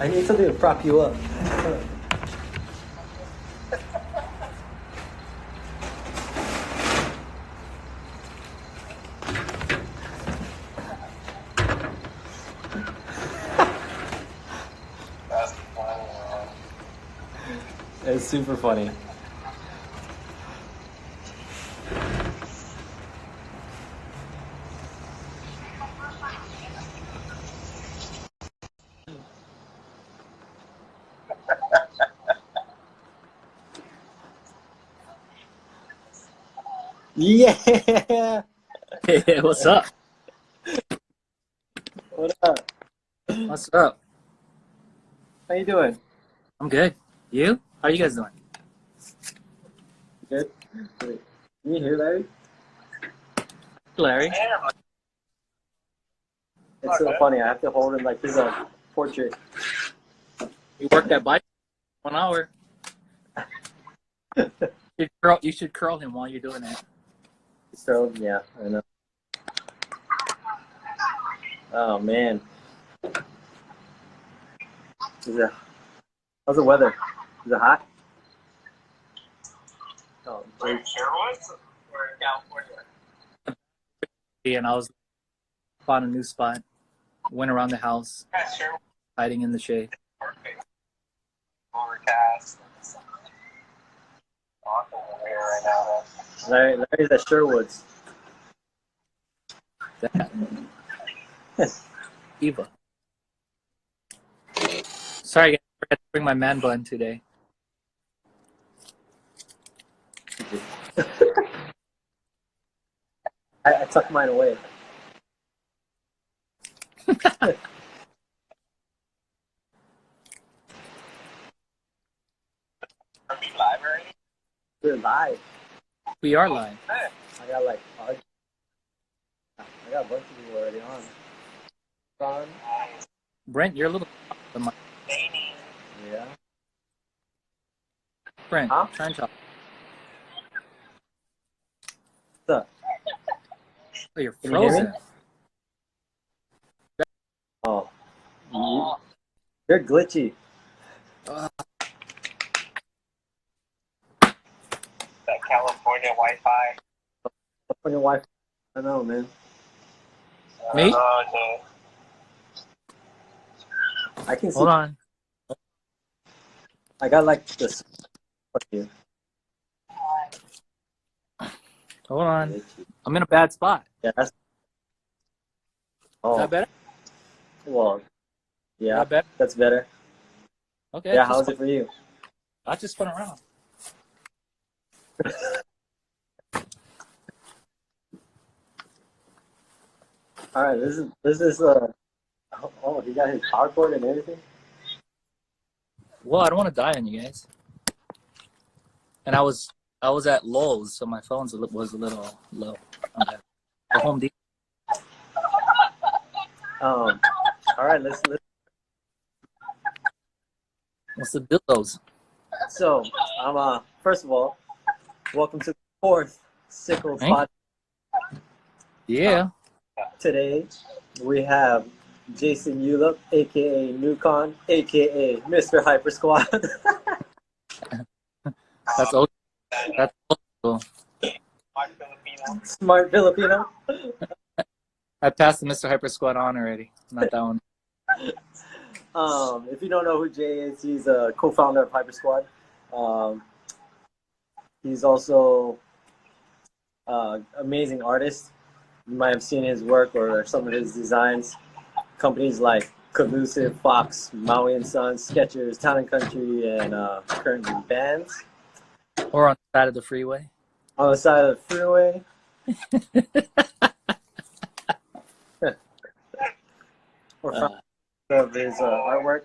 I need something to prop you up. That's funny, man. It's super funny. Yeah. Hey, what's up? What up? What's up? How you doing? I'm good. You? How you guys doing? Good. Wait, can you hear Larry? Larry. It's so funny. I have to hold him like he's a portrait. You work that bike 1 hour. You should curl him while you're doing that. So yeah, I know. Oh man. How's the weather? Is it hot? Oh, Where, Sherwood or California? And I was found a new spot. Went around the house, Yeah, Sherwood. hiding in the shade. Perfect. Overcast. Awesome here right now. Larry's at Sherwood's. That. Eva. Sorry, I forgot to bring my man bun today. I tucked mine away. Are we live already? We're live. We are live. I got like I got a bunch of people already on. Ron. Brent, you're a little. Yeah. Brent, Huh? try and talk. What's up? Oh, you're Can you hear me? frozen. Oh. You're glitchy. That California Wi-Fi. On your Wi-Fi. I know, man. Me? No. I can see. Hold on. I got like this. Fuck you. Hold on. I'm in a bad spot. Yeah. That's... Is Oh. that better? Well. Yeah. That better? That's better. Okay. Yeah. How's it for you? I just spun around. All right. This is Oh, he got his power cord and everything. Well, I don't want to die on you guys. And I was at Lowe's, so my phone was a little low. Okay. Home Depot. All right. Let's. What's the dildos? So, first of all, welcome to the fourth Sickle Thank Spot. Yeah. Today, we have Jason Ulep, aka Newkon, aka Mr. Hypersquad. That's old. That's old. Smart Filipino. I passed the Mr. Hypersquad on already. Not that one. If you don't know who Jay is, he's a co-founder of Hypersquad. He's also amazing artist. You might have seen his work or some of his designs. Companies like Collusive, Fox, Maui and Sons, Skechers, Town and Country, and currently Bands. Or on the side of the freeway. On the side of the freeway. Or from of his artwork.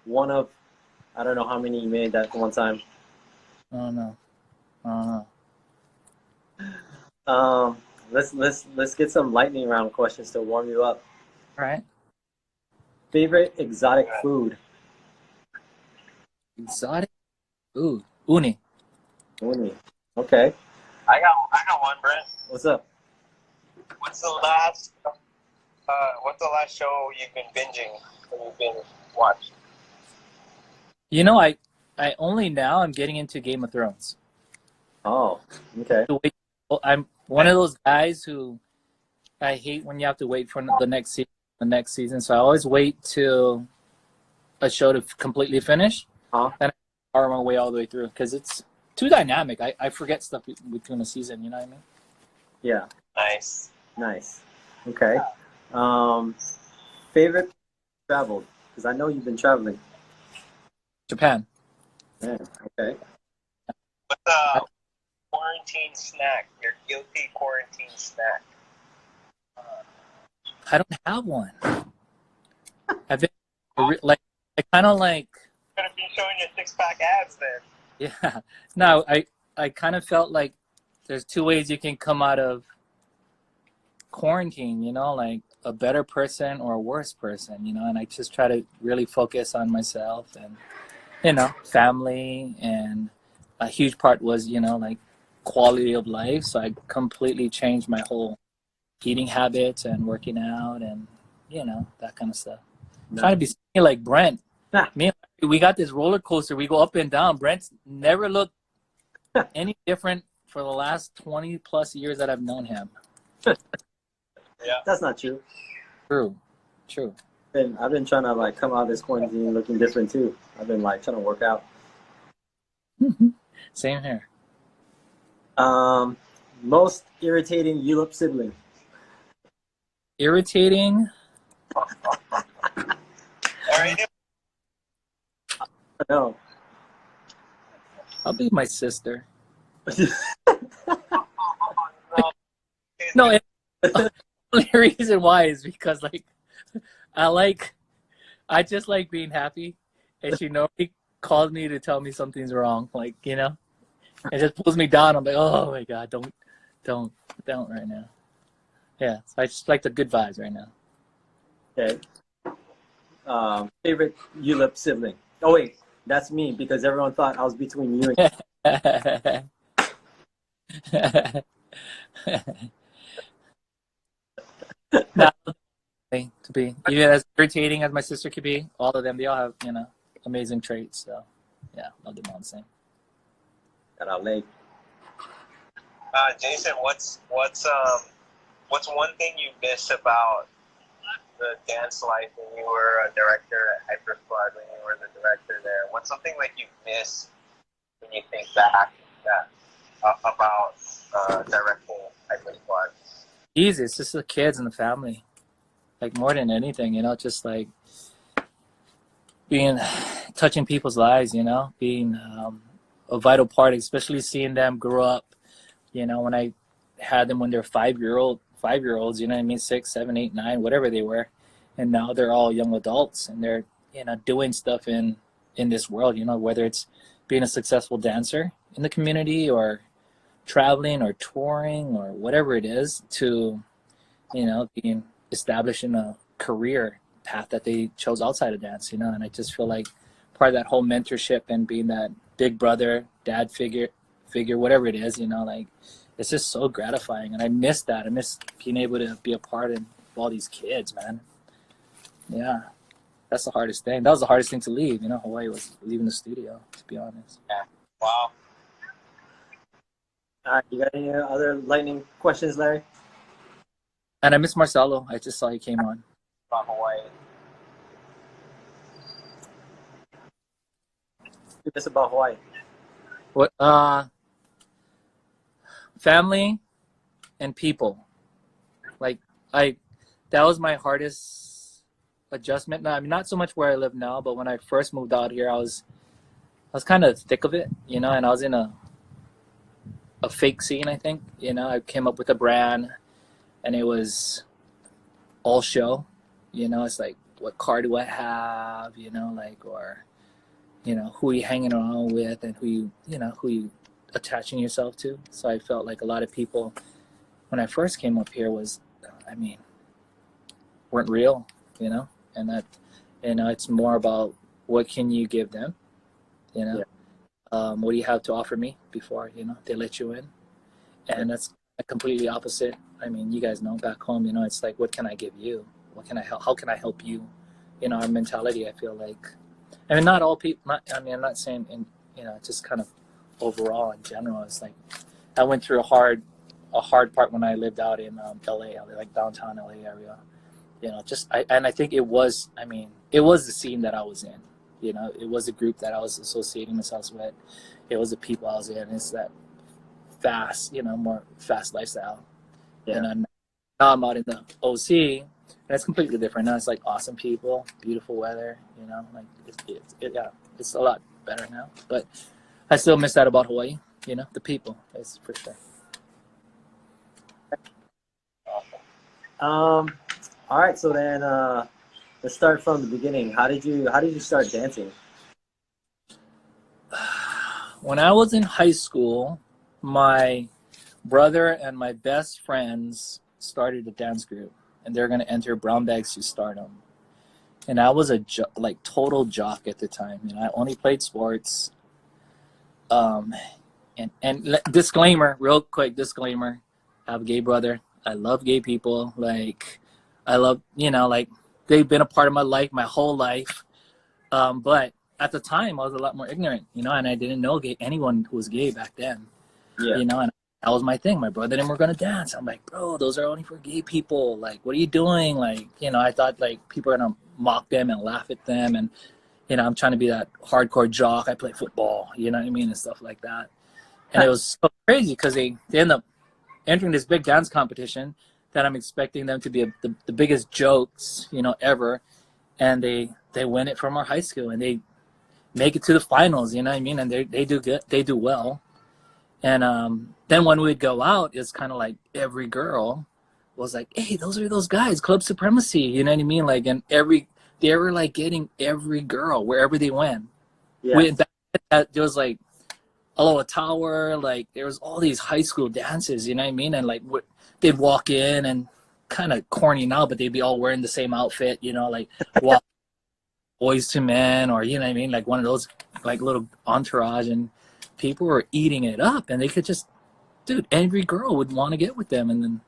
One of, I don't know how many he made that one time. Oh no. Let's get some lightning round questions to warm you up. All right. Favorite exotic food? Exotic food. Uni. Uni. Okay. I got one, Brent. What's up? What's the last show you've been binging? That you've been watching? You know, I only now I'm getting into Game of Thrones. Oh, okay. I'm one of those guys who I hate when you have to wait for the next season. So I always wait till a show to completely finish, Huh? and I power my way all the way through because it's too dynamic. I forget stuff between the season. You know what I mean? Yeah. Nice. Nice. Okay. Um, favorite travel? Because I know you've been traveling. Japan. Yeah. Okay. What's a quarantine snack? Your guilty quarantine snack. I don't have one. I've been like I kind of like Gonna be showing your six-pack abs then. yeah. No, I kind of felt like there's two ways you can come out of quarantine, you know, like a better person or a worse person, you know, and I just try to really focus on myself and, you know, family, and a huge part was, you know, like quality of life. So I completely changed my whole eating habits and working out and, you know, that kind of stuff. Trying to be skinny like Brent. Me and we got this roller coaster. We go up and down. Brent's never looked any different for the last 20 plus years that I've known him. Yeah. That's not true. True. And I've been trying to like come out of this quarantine looking different too. I've been like trying to work out. Same here. Most irritating Ulep sibling. Irritating. Alright. No. I'll be my sister. No. No, the only reason why is because like I just like being happy, and she normally calls me to tell me something's wrong. Like, you know, it just pulls me down. I'm like, oh my god, don't right now. Yeah, so I just like the good vibes right now. Okay. Favorite Ulep sibling. Oh wait, that's me because everyone thought I was between you and Nah, to be even as irritating as my sister could be, all of them, they all have, you know, amazing traits. So yeah, I'll do them all the same. and our leg. Jason, what's one thing you miss about the dance life when you were a director at Hypersquad, when you were the director there? What's something like you miss when you think back about directing Hypersquad? Easy, it's just the kids and the family. Like more than anything, you know, just like touching people's lives, you know, being a vital part, especially seeing them grow up. You know, when I had them when they're 5-year-olds, you know what I mean, 6, 7, 8, 9, whatever they were, and now they're all young adults and they're, you know, doing stuff in this world. You know, whether it's being a successful dancer in the community or traveling or touring or whatever it is, to, you know, being established in a career path that they chose outside of dance, you know. And I just feel like part of that whole mentorship and being that big brother, dad figure, whatever it is, you know, like it's just so gratifying. And I miss that. I miss being able to be a part of all these kids, man. Yeah, that's the hardest thing. That was the hardest thing to leave, you know. Hawaii was leaving the studio, to be honest. Yeah. Wow. All right, you got any other lightning questions, Larry? And I miss Marcelo. I just saw he came on. From Hawaii. This about Hawaii. What? Family and people. Like that was my hardest adjustment. Now, I mean, not so much where I live now, but when I first moved out here, I was kind of thick of it, you know, and I was in a fake scene, I think. You know, I came up with a brand, and it was all show. You know, it's like, what car do I have? You know, like, or, you know, who are you hanging around with, and who you attaching yourself to. So I felt like a lot of people, when I first came up here, weren't real, you know, and that, you know, it's more about what can you give them, you know. Yeah. What do you have to offer me before, you know, they let you in. And that's completely opposite. I mean, you guys know back home, you know, it's like, what can I give you? What can I help? How can I help you? You know, our mentality, I feel like I mean, not all people. I mean, I'm not saying in, just kind of overall in general. It's like I went through a hard part when I lived out in LA, like downtown LA area. And I think it was. I mean, it was the scene that I was in. It was a group that I was associating myself with. It was the people I was in. It's that fast, more fast lifestyle. Yeah. And now I'm out in the OC, and it's completely different. Now it's like awesome people, beautiful weather. Like it's a lot better now. But I still miss that about Hawaii. The people, that's for sure. All right. So then, let's start from the beginning. How did you start dancing? When I was in high school, my brother and my best friends started a dance group, and they're going to enter Brown Bags to Stardom. And I was a total jock at the time. I only played sports. And disclaimer, real quick disclaimer: I have a gay brother. I love gay people. Like, I love they've been a part of my life my whole life. But at the time, I was a lot more ignorant, and I didn't know anyone who was gay back then. Yeah. And that was my thing. My brother and him were gonna dance. I'm like, bro, those are only for gay people. Like, what are you doing? Like, I thought like people are gonna mock them and laugh at them, and I'm trying to be that hardcore jock. I play football, you know what I mean, and stuff like that. And it was so crazy because they end up entering this big dance competition that I'm expecting them to be the biggest jokes, ever. And they win it from our high school, and they make it to the finals, you know what I mean? And they do good, they do well. And then when we'd go out, it's kind of like every girl was like, hey, those are those guys, Club Supremacy, you know what I mean? Like, and they were like getting every girl wherever they went. Yeah. There was like Aloha Tower, like there was all these high school dances, you know what I mean? And like they'd walk in and kind of corny now, but they'd be all wearing the same outfit, like walk Boys to Men, or you know what I mean, like one of those like little entourage, and people were eating it up, and they could just, dude, every girl would want to get with them. And then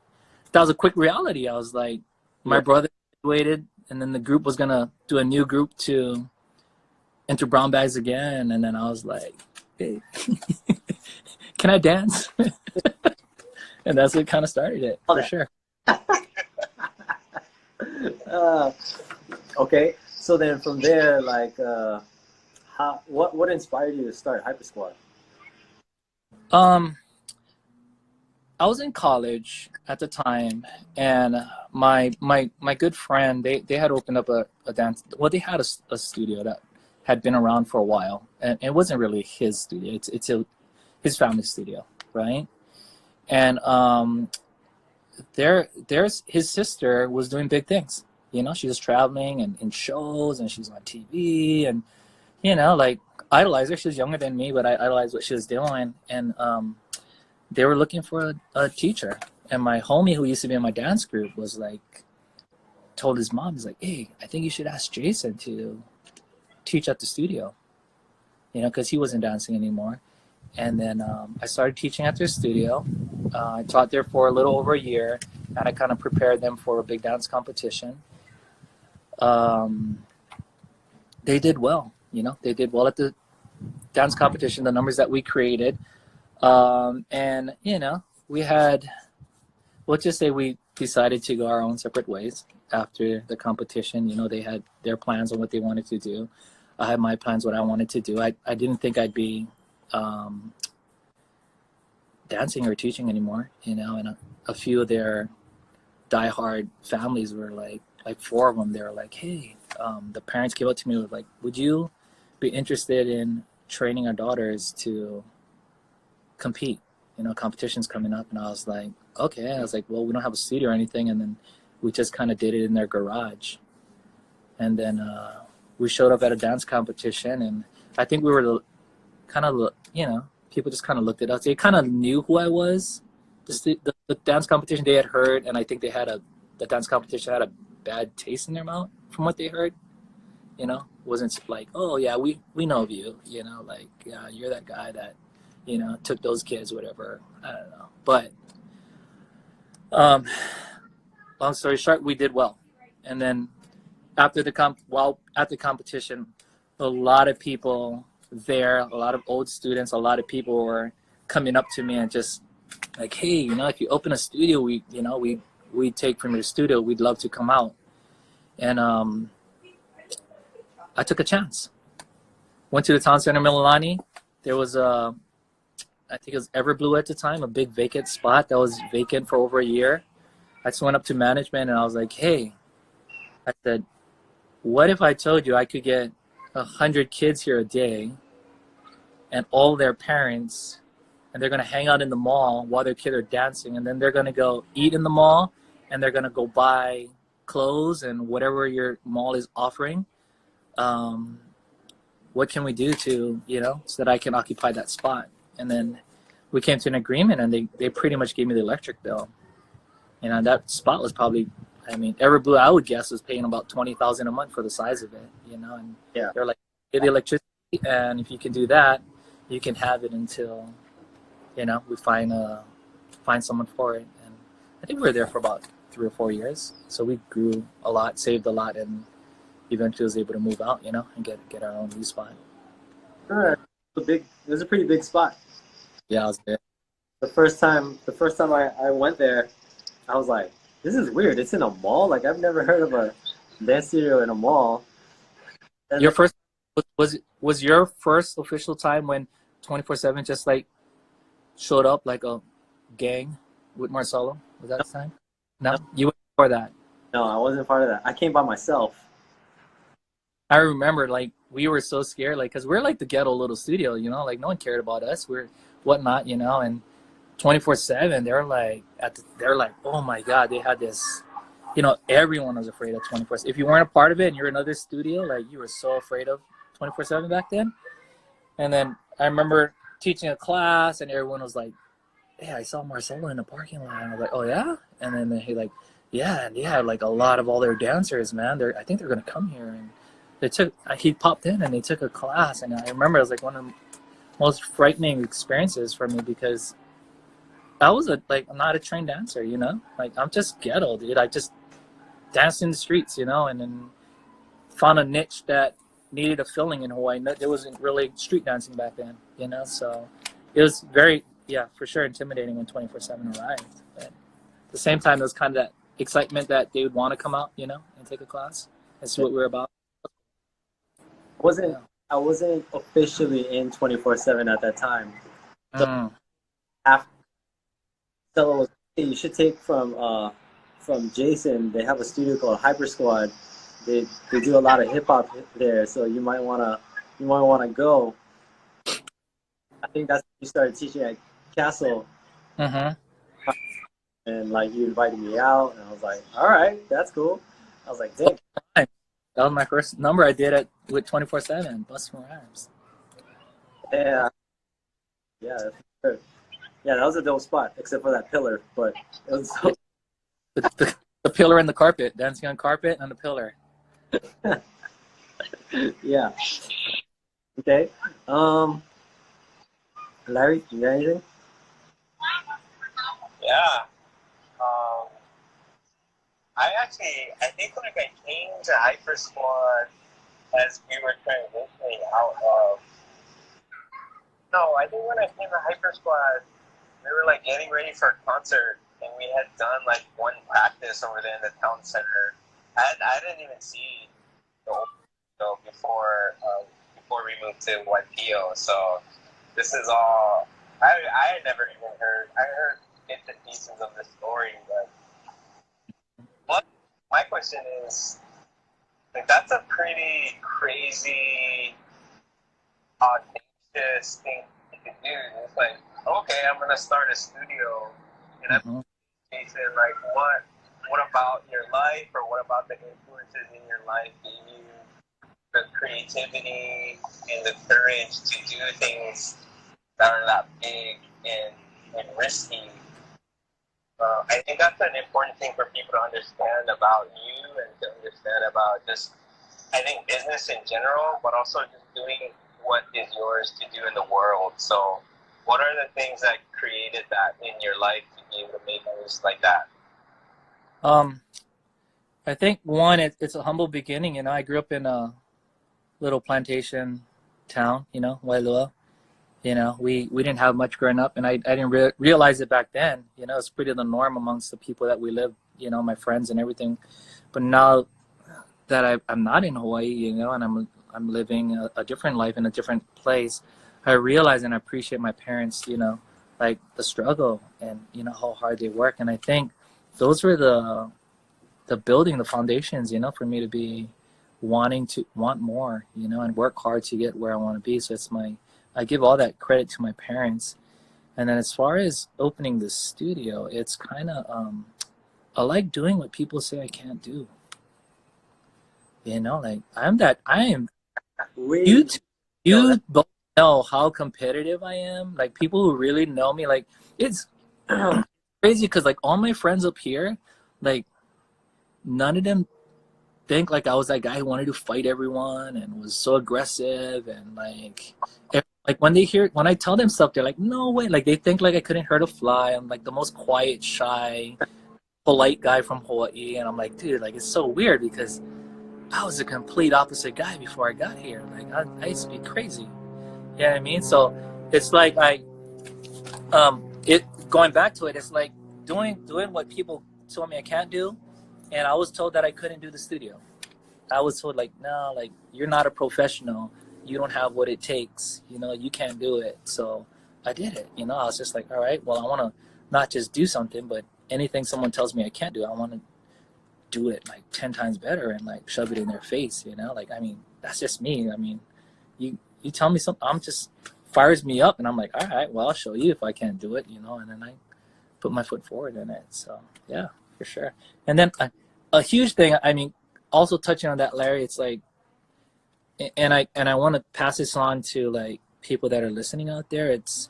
that was a quick reality. I was like, my brother graduated, and then the group was gonna do a new group to enter Brown Bags again, and then I was like, hey, can I dance? And that's what kind of started it, for sure. Okay. So then from there, like, what inspired you to start Hypersquad? I was in college at the time, and my good friend, they had opened up a dance. Well, they had a studio that had been around for a while, and it wasn't really his studio. It's his family studio, right? And there's his sister was doing big things. She was traveling and in shows, and she's on TV, and like idolize her. She was younger than me, but I idolized what she was doing. And they were looking for a teacher, and my homie who used to be in my dance group was like, told his mom, he's like, hey, I think you should ask Jason to teach at the studio, because he wasn't dancing anymore. And then I started teaching at their studio. I taught there for a little over a year, and I kind of prepared them for a big dance competition. They did well, they did well at the dance competition, the numbers that we created. And, we had, let's just say we decided to go our own separate ways after the competition. They had their plans on what they wanted to do. I had my plans, what I wanted to do. I didn't think I'd be dancing or teaching anymore, and a few of their diehard families were like 4 of them, they were like, hey, the parents came up to me with like, would you be interested in training our daughters to compete? Competition's coming up. And I was like, okay. I was like, well, we don't have a studio or anything. And then we just kind of did it in their garage. And then we showed up at a dance competition, and I think we were kind of, people just kind of looked at us. They kind of knew who I was. The dance competition they had heard, and I think the dance competition had a bad taste in their mouth from what they heard. Wasn't like, oh yeah, we know of you, like, yeah, you're that guy that, took those kids, whatever. I don't know. But long story short, we did well. And then after at the competition, a lot of people there, a lot of old students, a lot of people were coming up to me and just like, hey, you know, if you open a studio, we take from your studio, we'd love to come out. And I took a chance. Went to the town center, Mililani. There was I think it was Everblue at the time, a big vacant spot that was vacant for over a year. I just went up to management and I was like, hey, I said, what if I told you I could get 100 kids here a day and all their parents, and they're going to hang out in the mall while their kids are dancing, and then they're going to go eat in the mall, and they're going to go buy clothes and whatever your mall is offering. What can we do to, you know, so that I can occupy that spot? And then we came to an agreement, and they pretty much gave me the electric bill. You know, that spot was probably, I mean, Everblue, I would guess, was paying about $20,000 a month for the size of it, you know, and Yeah. they're like, get the electricity, and if you can do that, you can have it until, you know, we find someone for it. And I think we were there for about 3 or 4 years. So we grew a lot, saved a lot, and eventually was able to move out, you know, and get our own new spot. It was a pretty big spot. Yeah, I was there. The first time I went there, I was like, this is weird. It's in a mall. Like, I've never heard of a dance studio in a mall. And Your first was your first official time when 24/7 just like showed up like a gang with Marcelo? Was that the time? No, you went before that. No, I wasn't part of that. I came by myself. I remember, like, we were so scared, like, because we're like the ghetto little studio, you know, like no one cared about us. We're whatnot, you know, and 24/7, they're like, oh my God, they had this, you know, everyone was afraid of 24/7. If you weren't a part of it and you're in another studio, like, you were so afraid of 24/7 back then. And then I remember teaching a class, and everyone was like, hey, I saw Marcelo in the parking lot. And I was like, oh yeah? And then he like, yeah, and they had like a lot of all their dancers, man. I think they're gonna come here. And he popped in and they took a class, and I remember it was like one of the most frightening experiences for me, because I was I'm not a trained dancer, you know, like I'm just ghetto, dude. I just danced in the streets, you know, and then found a niche that needed a filling in Hawaii. There wasn't really street dancing back then, you know, so it was very, yeah, for sure intimidating when 24/7 arrived. But at the same time, there was kind of that excitement that they would want to come out, you know, and take a class and see what we're about. I wasn't officially in 24/7 at that time. So after Stella was, hey, you should take from Jason. They have a studio called Hypersquad. They do a lot of hip hop there, so you might wanna go. I think that's when you started teaching at Castle. And like you invited me out, and I was like, all right, that's cool. I was like, dang. That was my first number I did with 24/7, Bust More Rhymes. Yeah. Yeah, that's good. Yeah, that was a dope spot, except for that pillar, but it was so the pillar and the carpet, dancing on carpet and the pillar. yeah. Okay. Larry, you got anything? Yeah. I think like I came to Hypersquad as we were transitioning out of. No, I think when I came to Hypersquad, we were like getting ready for a concert, and we had done like one practice over there in the town center. I didn't even see the whole show before we moved to YPO. So this is all I had never even heard. I heard bits and pieces of the story, but my question is, like, that's a pretty crazy, audacious thing to do. It's like, okay, I'm gonna start a studio, and I'm Jason. Like, what about your life, or what about the influences in your life gave you the creativity and the courage to do things that are that big and risky? I think that's an important thing for people to understand about you, and to understand about just, I think, business in general, but also just doing what is yours to do in the world. So what are the things that created that in your life to be able to make moves like that? I think one, it's a humble beginning. You know, I grew up in a little plantation town, you know, Wailua. You know, we didn't have much growing up, and I didn't realize it back then. You know, it's pretty the norm amongst the people that we live, you know, my friends and everything. But now that I'm not in Hawaii, you know, and I'm living a different life in a different place, I realize and I appreciate my parents, you know, like the struggle and, you know, how hard they work. And I think those were the building, the foundations, you know, for me to be want more, you know, and work hard to get where I want to be. So I give all that credit to my parents. And then as far as opening the studio, it's kind of, I like doing what people say I can't do. You know, like I am, you both know how competitive I am. Like people who really know me, like it's crazy because like all my friends up here, like none of them think like I was that guy who wanted to fight everyone and was so aggressive and like when I tell them stuff, they're like, no way. Like they think like I couldn't hurt a fly. I'm like the most quiet, shy, polite guy from Hawaii, and I'm like, dude, like it's so weird because I was a complete opposite guy before I got here. Like I used to be crazy. You know what I mean? So it's like going back to it, it's like doing what people told me I can't do, and I was told that I couldn't do the studio. I was told like, no, like you're not a professional. You don't have what it takes. You know, you can't do it. So I did it. You know, I was just like, all right, well, I want to not just do something, but anything someone tells me I can't do, I want to do it like 10 times better and like shove it in their face, you know? Like, I mean, that's just me. I mean, you tell me something, I'm just fires me up and I'm like, all right, well, I'll show you if I can't do it, you know? And then I put my foot forward in it. So yeah, for sure. And then a huge thing, I mean, also touching on that, Larry, it's like, and I want to pass this on to like people that are listening out there. It's,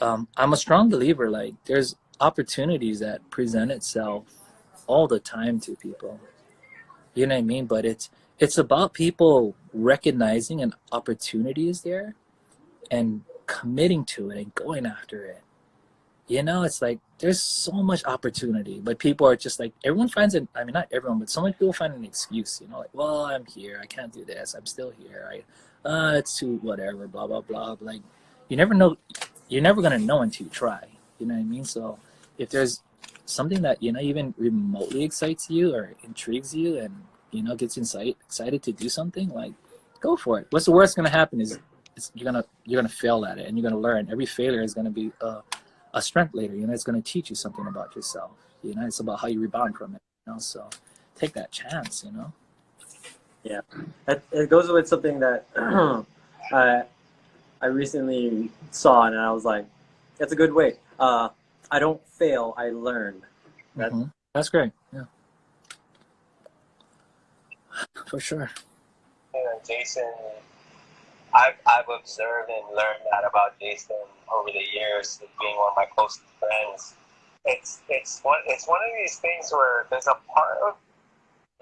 I'm a strong believer, like there's opportunities that present itself all the time to people, you know what I mean? But it's about people recognizing an opportunity is there and committing to it and going after it. You know, it's like there's so much opportunity, but people are just like, everyone finds it. I mean, not everyone, but so many people find an excuse, you know, like, well, I'm here, I can't do this, I'm still here, it's too whatever, blah blah blah. Like you never know, you're never gonna know until you try, you know what I mean? So if there's something that, you know, even remotely excites you or intrigues you and, you know, gets excited to do something, like go for it. What's the worst gonna happen is you're gonna fail at it and you're gonna learn. Every failure is gonna be a strength later, you know. It's going to teach you something about yourself, you know. It's about how you rebound from it, you know. So take that chance, you know. Yeah, it goes with something that I recently saw, and I was like, that's a good way. I don't fail, I learn. That's great. Yeah, for sure. You know, Jason, I've observed and learned that about Jason over the years, being one of my closest friends. It's one of these things where there's a part of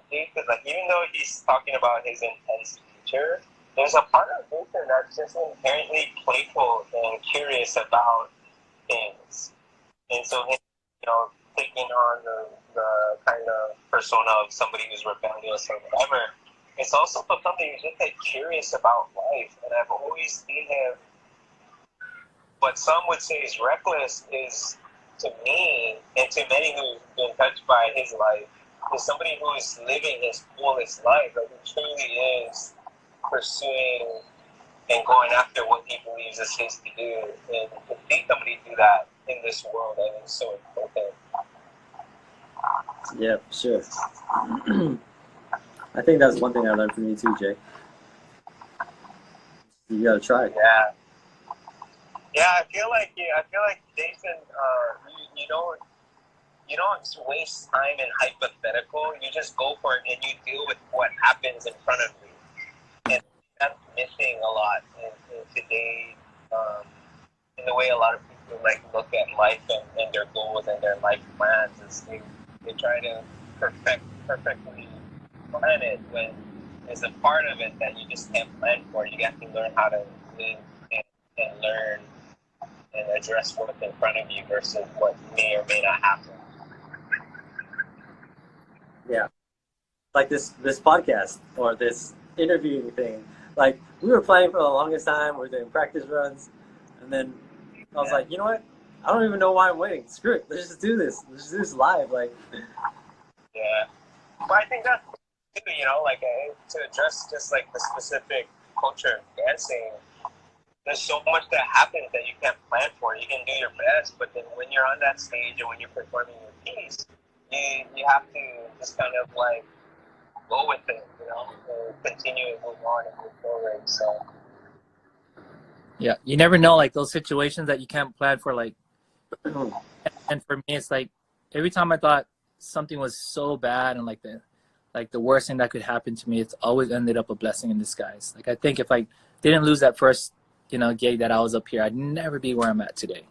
Jason, like even though he's talking about his intense nature, there's a part of Jason that's just inherently playful and curious about things. And so, you know, taking on the kind of persona of somebody who's rebellious or whatever, it's also for somebody who's just like curious about life. And I've always seen him, what some would say is reckless, is to me and to many who've been touched by his life, is somebody who is living his fullest life, like he truly is pursuing and going after what he believes is his to do. And to see somebody do that in this world, I think is so important. Yeah, sure. I think that's one thing I learned from you too, Jay. You gotta try. Yeah. I feel like Jason, you don't waste time in hypothetical. You just go for it and you deal with what happens in front of you. And that's missing a lot in today, in the way a lot of people like look at life and their goals and their life plans. Is they try to perfectly plan it when there's a part of it that you just can't plan for. You have to learn how to live and learn and address what's in front of you versus what may or may not happen. Yeah, like this podcast or this interviewing thing. Like we were playing for the longest time. We were doing practice runs, and then I was like, you know what? I don't even know why I'm waiting. Screw it. Let's just do this. Let's just do this live. Like, Yeah. But I think that's too, you know, like to address just like the specific culture of dancing. There's so much that happens that you can't plan for. You can do your best, but then when you're on that stage and when you're performing your piece, you have to just kind of like go with it, you know, and continue and move on and move forward. So Yeah, you never know, like those situations that you can't plan for, like. And for me, it's like every time I thought something was so bad and like the worst thing that could happen to me, it's always ended up a blessing in disguise. Like I think if I didn't lose that first, gig that I was up here, I'd never be where I'm at today.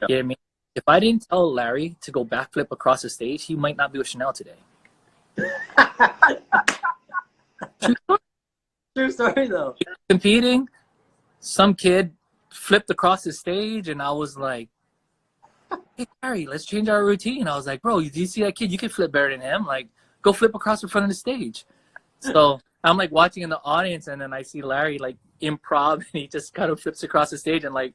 Yep. You know what I mean? If I didn't tell Larry to go backflip across the stage, he might not be with Chanel today. True story though. Competing, some kid flipped across the stage, and I was like, "Hey Larry, let's change our routine." I was like, "Bro, do you see that kid? You can flip better than him. Like, go flip across the front of the stage." So I'm like watching in the audience, and then I see Larry like improv, and he just kind of flips across the stage, and like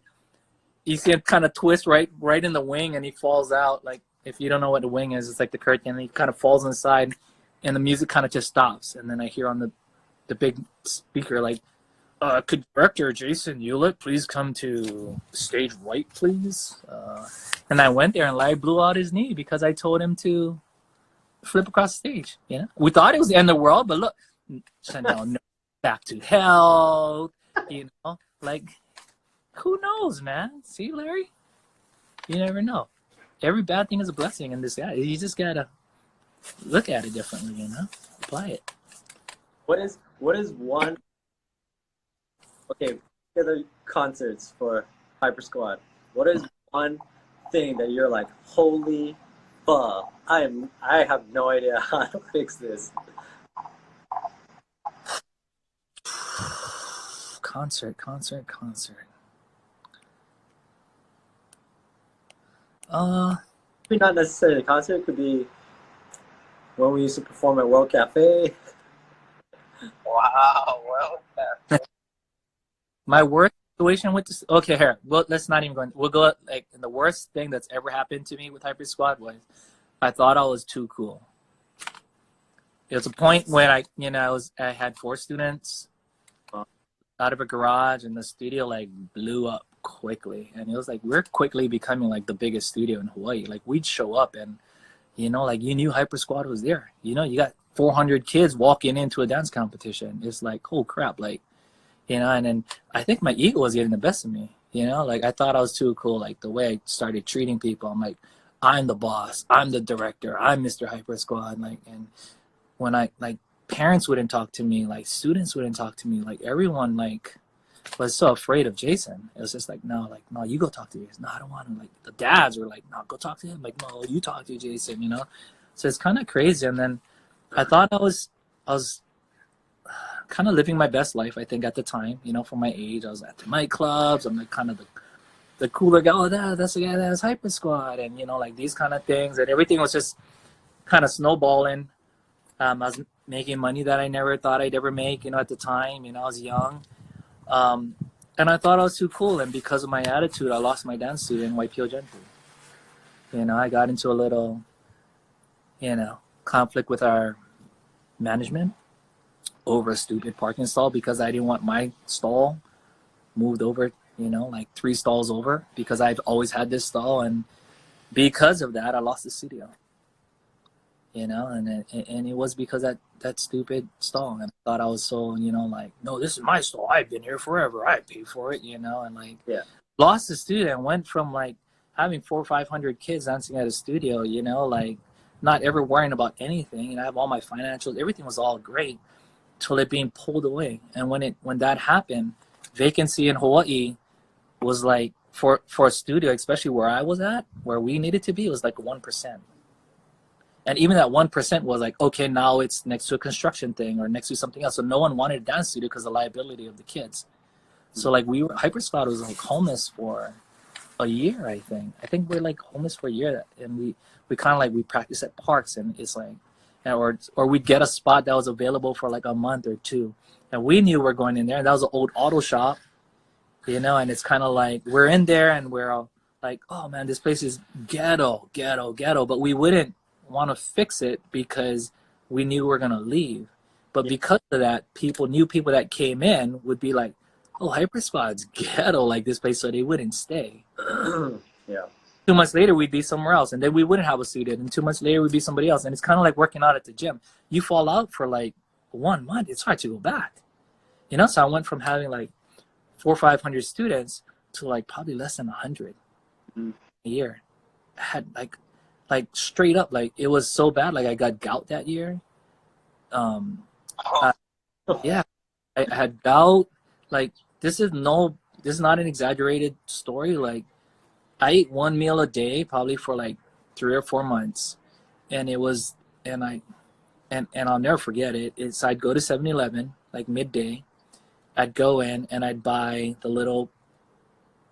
you see him kind of twist right in the wing, and he falls out. Like if you don't know what the wing is, it's like the curtain, and he kind of falls inside, and the music kind of just stops, and then I hear on the big speaker like, could director Jason Ulep please come to stage right, please? And I went there, and Larry blew out his knee because I told him to flip across the stage. We thought it was the end of the world, but look, Chanel, no, back to health. Like who knows, man? See, Larry, you never know. Every bad thing is a blessing in this guy. You just gotta look at it differently, apply it. What is one? Okay, other concerts for Hypersquad. What is one thing that you're like, holy fuck, I have no idea how to fix this? Concert. Maybe not necessarily a concert. It could be when we used to perform at World Cafe. wow, well, My worst situation with this. Okay, here. Well, let's not even go. We'll go like the worst thing that's ever happened to me with Hypersquad was I thought I was too cool. It was a point when I had 4 students out of a garage, and the studio like blew up quickly, and it was like we're quickly becoming like the biggest studio in Hawaii. Like we'd show up, and like you knew Hypersquad was there. You got 400 kids walking into a dance competition. It's like, oh crap, like. And then I think my ego was getting the best of me, like I thought I was too cool. Like the way I started treating people, I'm like, I'm the boss, I'm the director, I'm Mr. Hypersquad. Like, and when parents wouldn't talk to me, like students wouldn't talk to me, like everyone like was so afraid of Jason. It was just like, no, you go talk to Jason. No, I don't want to. Like the dads were like, no, go talk to him. Like, no, you talk to Jason, So it's kind of crazy. And then I thought I was kind of living my best life, I think, at the time, for my age. I was at the nightclubs. I'm like kind of the cooler guy. Oh, that's the guy that has Hypersquad, and like these kind of things, and everything was just kind of snowballing. I was making money that I never thought I'd ever make, at the time. I was young, and I thought I was too cool. And because of my attitude, I lost my dance studio in YPO Gentry. I got into a little, conflict with our management over a stupid parking stall because I didn't want my stall moved over, like 3 stalls over, because I've always had this stall, and because of that I lost the studio. And it was because that stupid stall, and I thought I was so, like, no, this is my stall, I've been here forever, I paid for it, and like, yeah, lost the studio and went from like having 400 or 500 kids dancing at a studio, like not ever worrying about anything, and I have all my financials, everything was all great, till it being pulled away. And when that happened, vacancy in Hawaii was like for a studio, especially where I was at, where we needed to be, it was like 1%. And even that 1% was like, okay, now it's next to a construction thing or next to something else. So no one wanted a dance studio because of the liability of the kids. So like Hypersquad was like homeless for a year, I think. I think we're like homeless for a year, and we kind of like we practice at parks, and it's like or we'd get a spot that was available for like a month or two, and we knew we're going in there, and that was an old auto shop, and it's kind of like we're in there and we're all like, oh man, this place is ghetto, ghetto, ghetto, but we wouldn't want to fix it because we knew we were gonna leave. But because of that, new people that came in would be like, oh, Hypersquad's ghetto like this place, so they wouldn't stay. Yeah. 2 months later, we'd be somewhere else, and then we wouldn't have a studio. And 2 months later, we'd be somebody else. And it's kind of like working out at the gym. You fall out for like 1 month, it's hard to go back. So I went from having like 400 or 500 students to like probably less than 100 a year. I had like straight up, like it was so bad. Like I got gout that year. Yeah, I had gout. Like this is not an exaggerated story. Like I ate 1 meal a day probably for like 3 or 4 months, and I'll never forget it. I'd go to 7-Eleven like midday. I'd go in and I'd buy the little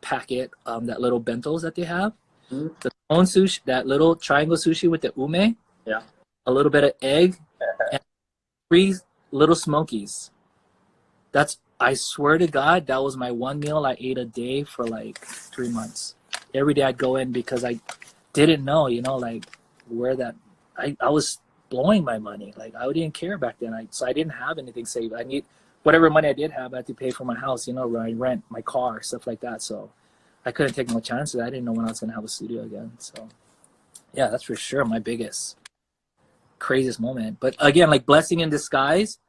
packet, that little bentos that they have, the cone sushi, that little triangle sushi with the ume, a little bit of egg, and 3 little smokies. I swear to God, that was my 1 meal I ate a day for like 3 months. Every day I'd go in because I didn't know, like where that, I was blowing my money. Like I didn't care back then. So I didn't have anything saved. I need whatever money I did have, I had to pay for my house, where I rent, my car, stuff like that. So I couldn't take no chances. I didn't know when I was going to have a studio again. So yeah, that's for sure my biggest, craziest moment. But again, like blessing in disguise,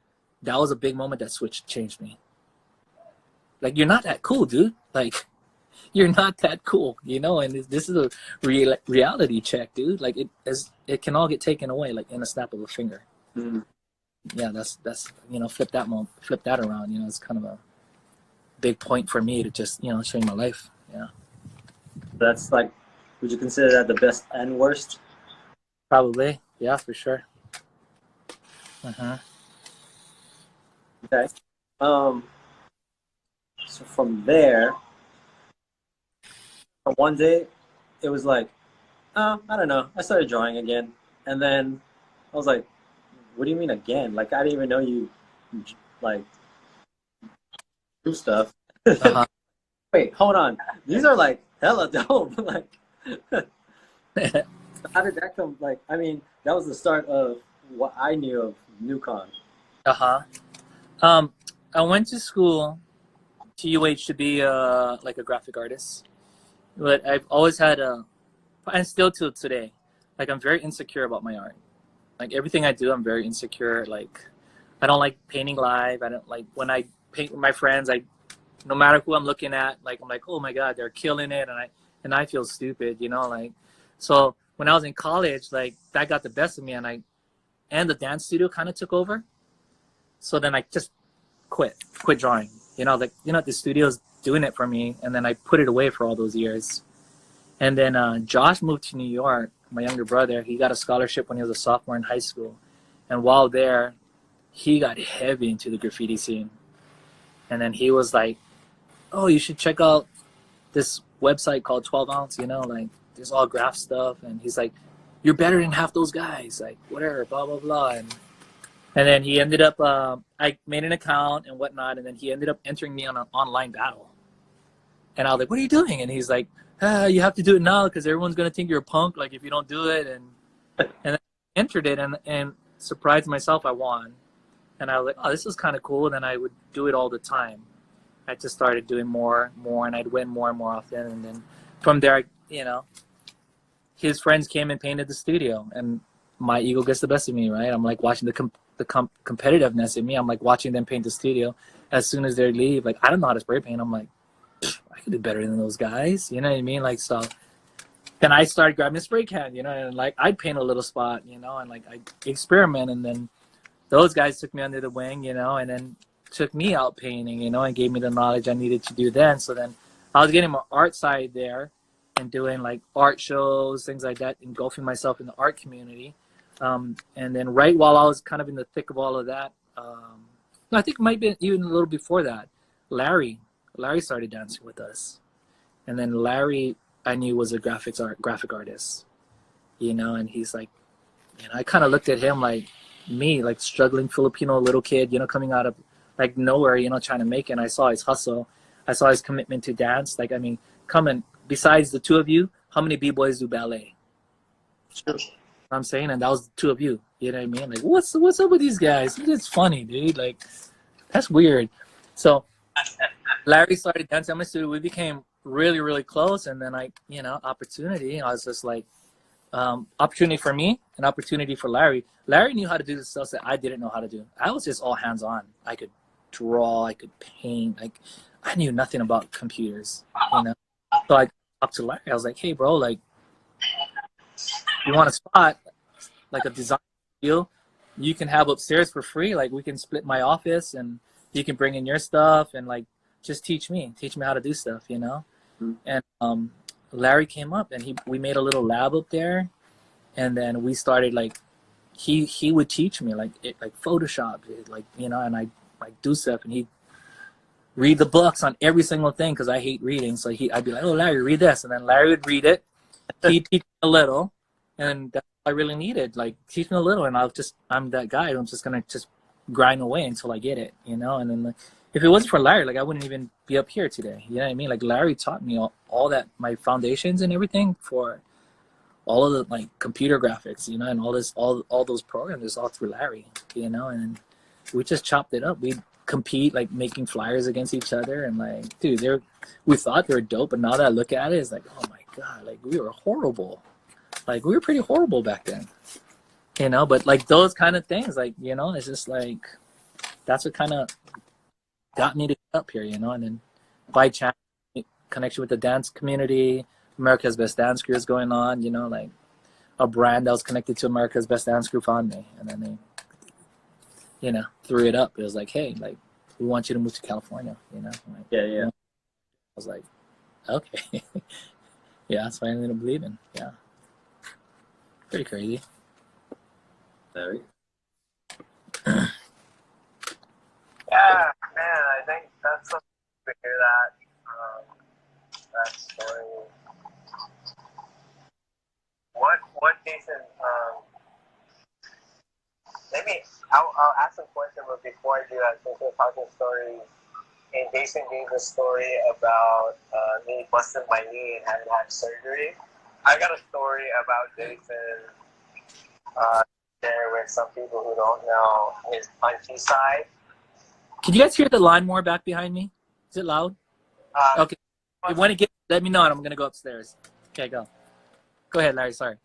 that was a big moment that changed me. Like, you're not that cool, dude. Like, you're not that cool, and this is a reality check, dude. Like it can all get taken away like in a snap of a finger. Yeah, that's flip that around. It's kind of a big point for me to just change my life. Yeah, that's like, would you consider that the best and worst? Probably, yeah, for sure. Okay. So from there, one day, it was like, I don't know. I started drawing again, and then I was like, "What do you mean again? Like I didn't even know you, like, do stuff." Wait, hold on. These are like hella dope. Like, how did that come? Like, I mean, that was the start of what I knew of Newkon. I went to school to UH to be like a graphic artist. But I've always had and still to today, like I'm very insecure about my art. Like everything I do, I'm very insecure. Like I don't like painting live. I don't like when I paint with my friends. No matter who I'm looking at, like I'm like, oh my God, they're killing it, and I feel stupid, like. So when I was in college, like that got the best of me, and the dance studio kind of took over. So then I just quit drawing. The studio's doing it for me, and then I put it away for all those years. And then Josh moved to New York, my younger brother. He got a scholarship when he was a sophomore in high school, and while there, he got heavy into the graffiti scene. And then he was like, oh, you should check out this website called 12 Ounce, like there's all graph stuff. And he's like, you're better than half those guys, like whatever, blah, blah, blah. And then he ended up, I made an account and whatnot, and then he ended up entering me on an online battle. And I was like, what are you doing? And he's like, you have to do it now because everyone's going to think you're a punk, like if you don't do it. And then I entered it and surprised myself, I won. And I was like, oh, this is kind of cool. And then I would do it all the time. I just started doing more, and I'd win more and more often. And then from there, his friends came and painted the studio, and my ego gets the best of me, right? I'm like watching the competitiveness in me. I'm like watching them paint the studio. As soon as they leave, like I don't know how to spray paint. I'm like, I could do better than those guys. You know what I mean? Like, so then I started grabbing a spray can, and like I'd paint a little spot, and like I experiment. And then those guys took me under the wing, and then took me out painting, and gave me the knowledge I needed to do then. So then I was getting my art side there and doing like art shows, things like that, engulfing myself in the art community. And then right while I was kind of in the thick of all of that, I think it might be even a little before that, Larry started dancing with us. And then Larry, I knew was a graphic artist, and he's like And I kind of looked at him like me, like struggling Filipino little kid, coming out of like nowhere, trying to make it. And I saw his hustle. I saw his commitment to dance. Like, I mean, besides the two of you, how many B-boys do ballet? Sure. I'm saying, and that was the two of you. You know what I mean? Like, what's up with these guys? It's funny, dude. Like, that's weird. So Larry started dancing at my studio. We became really, really close. And then opportunity. I was just like, opportunity for me, an opportunity for Larry. Larry knew how to do the stuff that I didn't know how to do. I was just all hands on. I could draw, I could paint. Like, I knew nothing about computers. So I talked to Larry. I was like, hey, bro, like, you want a spot, like a design deal, you can have upstairs for free. Like, we can split my office and you can bring in your stuff and like just teach me how to do stuff, Mm-hmm. And Larry came up and we made a little lab up there, and then we started like he would teach me like Photoshop, like and I like do stuff, and he'd read the books on every single thing because I hate reading. So I'd be like, oh, Larry, read this, and then Larry would read it. He'd teach me a little, and that's what I really needed. Like, teach me a little, and I'm that guy. I'm just gonna just grind away until I get it, And then like, if it wasn't for Larry, like I wouldn't even be up here today. You know what I mean? Like, Larry taught me all that, my foundations and everything for all of the like computer graphics, and all those programs is all through Larry, and we just chopped it up. We'd compete, like making flyers against each other, and like, dude, we thought they were dope, but now that I look at it, it's like, oh my God, like we were horrible. Like, we were pretty horrible back then, but like those kind of things, like, it's just like, that's what kind of got me to get up here, and then by chance, connection with the dance community, America's Best Dance Crew is going on, like a brand that was connected to America's Best Dance Crew found me, and then they, threw it up. It was like, hey, like, we want you to move to California, like, Yeah. I was like, okay. Yeah, that's what I ended up believing. Yeah. Pretty crazy. Larry? Yeah, man, I think that's something to hear that story. What Jason, maybe I'll ask some questions, but before I do that, since we're talking stories, and Jason gave a story about me busting my knee and having to have surgery. I got a story about Jason there with some people who don't know his punchy side. Can you guys hear the lawnmower back behind me? Is it loud? Okay. When it gets, let me know, and I'm going to go upstairs. Okay, go. Go ahead, Larry. Sorry.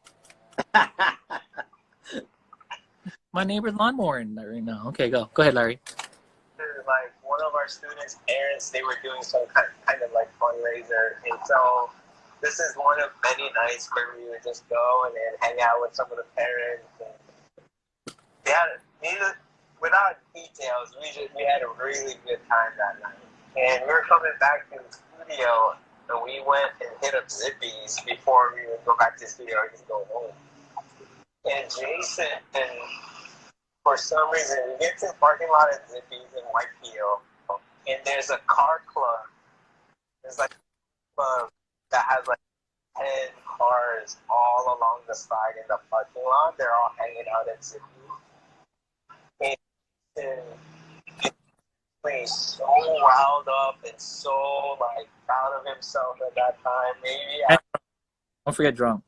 My neighbor's lawnmower right now. Okay, go. Go ahead, Larry. Like, one of our students' parents, they were doing some kind of like fundraiser, and so this is one of many nights where we would just go and then hang out with some of the parents. And without details, we had a really good time that night. And we were coming back to the studio, and we went and hit up Zippy's before we would go back to the studio or just go home. And Jason, for some reason, we get to the parking lot at Zippy's in Whitefield, and there's a car club. There's like a club that has like 10 cars all along the side in the parking lot. They're all hanging out at Zippy's. And he's so riled up and so like proud of himself at that time. Maybe don't forget drunk.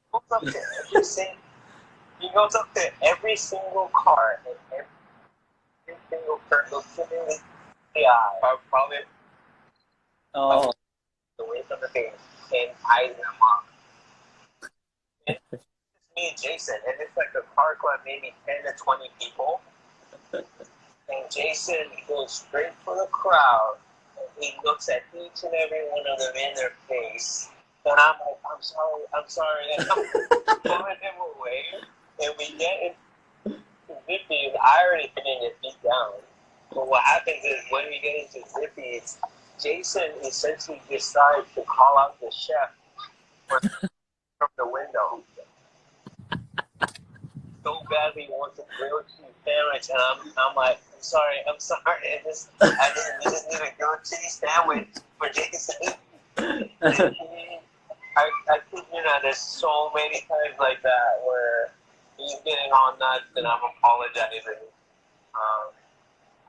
He goes up to every single car and every single person looks him in the eye. Probably away from the face and eyes them up. And it's me and Jason, and it's like a car club, maybe 10 to 20 people. And Jason goes straight for the crowd, and he looks at each and every one of them in their face. And I'm like, I'm sorry. And I'm throwing him away. And we get into Zippy's. I already didn't get beat down. But what happens is when we get into Zippy's, Jason essentially decides to call out the chef from the window. So badly wants a grilled cheese sandwich, and I'm like, I'm sorry. I just need a grilled cheese sandwich for Jason. I think, there's so many times like that where he's getting all nuts, and I'm apologizing.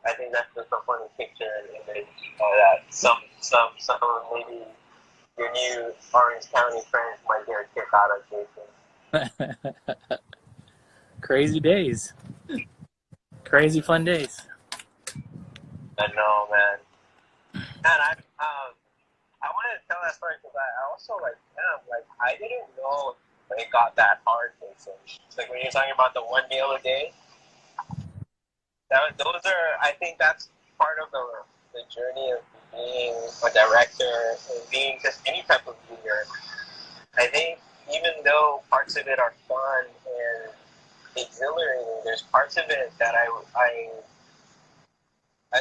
I think that's just a funny picture and image that some maybe your new Orange County friends might get a kick out of, Jason. Crazy days. Crazy fun days. I know, man. And I wanted to tell that story because I also I didn't know it got that hard, Jason. Like when you're talking about the 1 meal a day, I think that's part of the journey of being a director and being just any type of leader. I think even though parts of it are fun and exhilarating, there's parts of it that I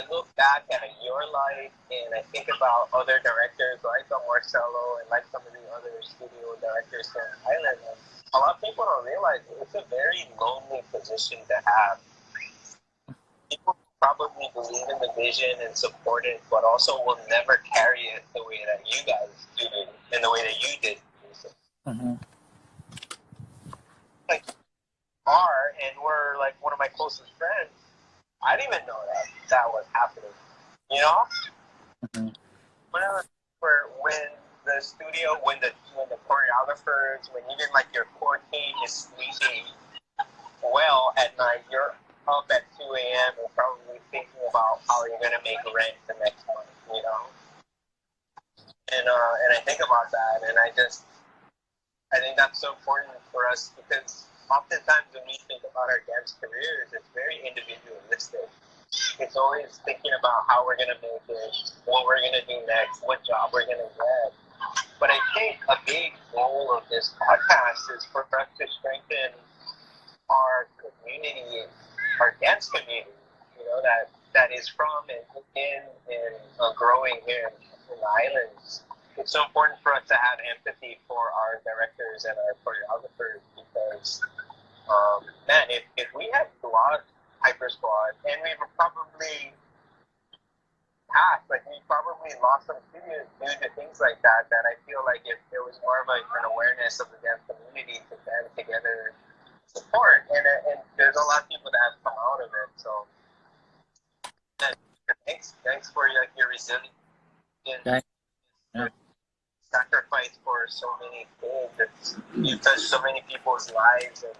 look back at your life and I think about other directors like Marcelo and like some of the other studio directors from Thailand. And a lot of people don't realize it's a very lonely position to have. People probably believe in the vision and support it, but also will never carry it the way that you guys did it and the way that you did. Mm-hmm. Like, and we're like one of my closest friends. I didn't even know that was happening. You know? Mm-hmm. When the studio, when the choreographers, when even like your core team is sleeping well at night, you're up at 2 a.m. and probably thinking about how you're gonna make rent the next month, you know? And I think about that, and I think that's so important for us because oftentimes when we think about our dance careers, it's very individualistic. It's always thinking about how we're going to make it, what we're going to do next, what job we're going to get. But I think a big goal of this podcast is for us to strengthen our community, our dance community, you know, that is from and in and growing here in the islands. It's so important for us to have empathy for our directors and our choreographers because, man, if we had lost Hypersquad, and we were probably we probably lost some studios due to things like that I feel like if there was more of an awareness of the dance community to band together support, and there's a lot of people that have come out of it, so thanks for your resilience. Okay. Yeah. Sacrifice for so many kids. You touched so many people's lives, and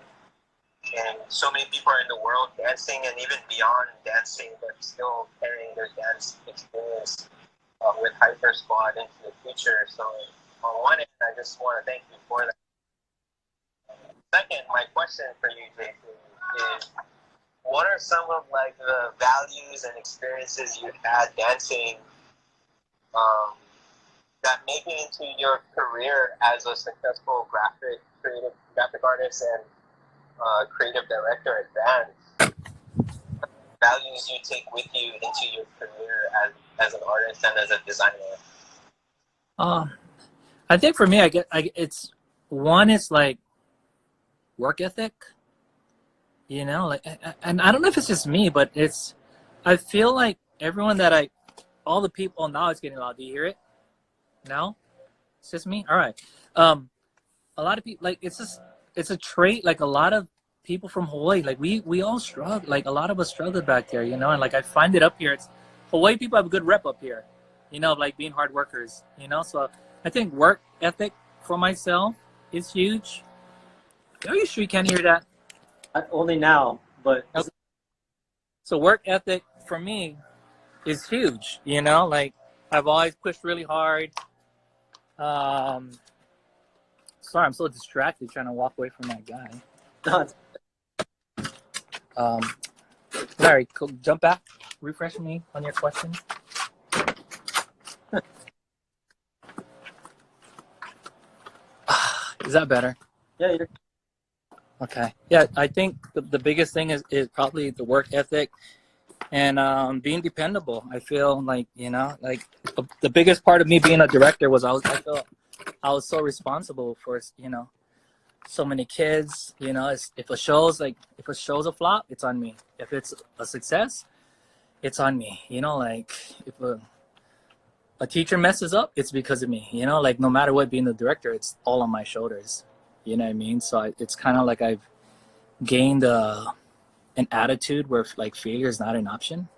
so many people are in the world dancing and even beyond dancing, but still carrying their dance experience with Hypersquad into the future. So on one end, I just want to thank you for that. Second, my question for you, Jason, is what are some of the values and experiences you had dancing that make it into your career as a successful graphic artist and creative director at band? Values you take with you into your career as an artist and as a designer? I think for me, it's one is like work ethic, you know, and I don't know if it's just me, but I feel like everyone all the people, now it's getting loud. Do you hear it? No? It's just me? All right. A lot of people, it's a trait, a lot of people from Hawaii, we all struggle, a lot of us struggled back there, you know, and I find it up here, Hawaii people have a good rep up here, you know, being hard workers, you know, so I think work ethic for myself is huge. Are you sure you can't hear that? Only now, but... Okay. So work ethic for me is huge, you know, I've always pushed really hard. Sorry, I'm so distracted trying to walk away from that guy. Larry, jump back. Refresh me on your question. Is that better? Yeah, you're... Okay. Yeah, I think the biggest thing is probably the work ethic and being dependable. I feel the biggest part of me being a director was I felt I was so responsible for, you know, so many kids, you know. If a show's a flop, it's on me. If it's a success, it's on me, you know. If a teacher messes up, it's because of me, you know. No matter what, being the director, it's all on my shoulders, you know what I mean. So it's kind of gained an attitude where like failure is not an option.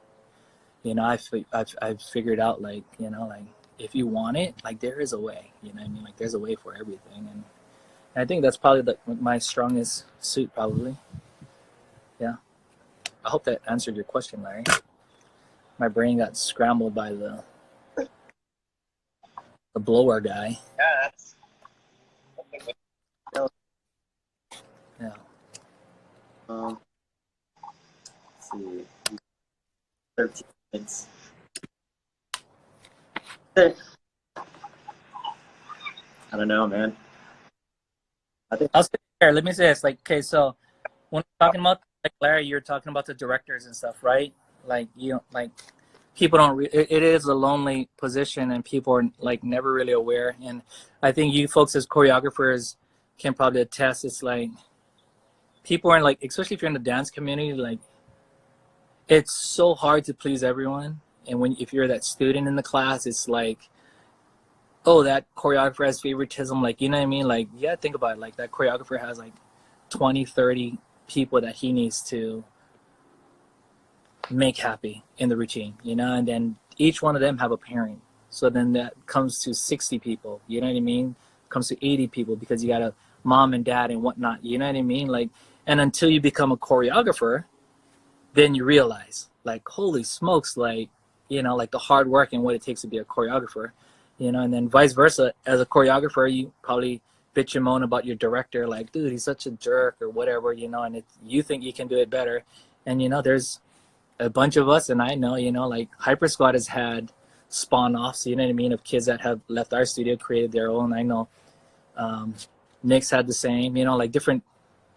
You know, I've figured out like, you know, like if you want it, like there is a way. You know what I mean? Like there's a way for everything, and I think that's probably my strongest suit, probably. Yeah. I hope that answered your question, Larry. My brain got scrambled by the blower guy. Yeah, that's. Yeah. Let's see. 13 minutes. I don't know, man. I think I'll say here. Let me say this. Like, okay, so when we're talking about like Larry, you're talking about the directors and stuff, right? Like, you know, like people don't. It is a lonely position, and people are like never really aware. And I think you folks as choreographers can probably attest. It's like people are like, especially if you're in the dance community, like it's so hard to please everyone. And if you're that student in the class, it's like, oh, that choreographer has favoritism. Like, you know what I mean? Like, yeah, think about it. Like that choreographer has like 20, 30 people that he needs to make happy in the routine, you know? And then each one of them have a parent. So then that comes to 60 people, you know what I mean? Comes to 80 people because you got a mom and dad and whatnot, you know what I mean? Like, and until you become a choreographer, then you realize, like, holy smokes, like, you know, like the hard work and what it takes to be a choreographer, you know, and then vice versa. As a choreographer, you probably bitch and moan about your director, like, dude, he's such a jerk or whatever, you know, and you think you can do it better. And, you know, there's a bunch of us, and I know, you know, like Hypersquad has had spawn offs, you know what I mean, of kids that have left our studio, created their own. I know Nick's had the same, you know, like different,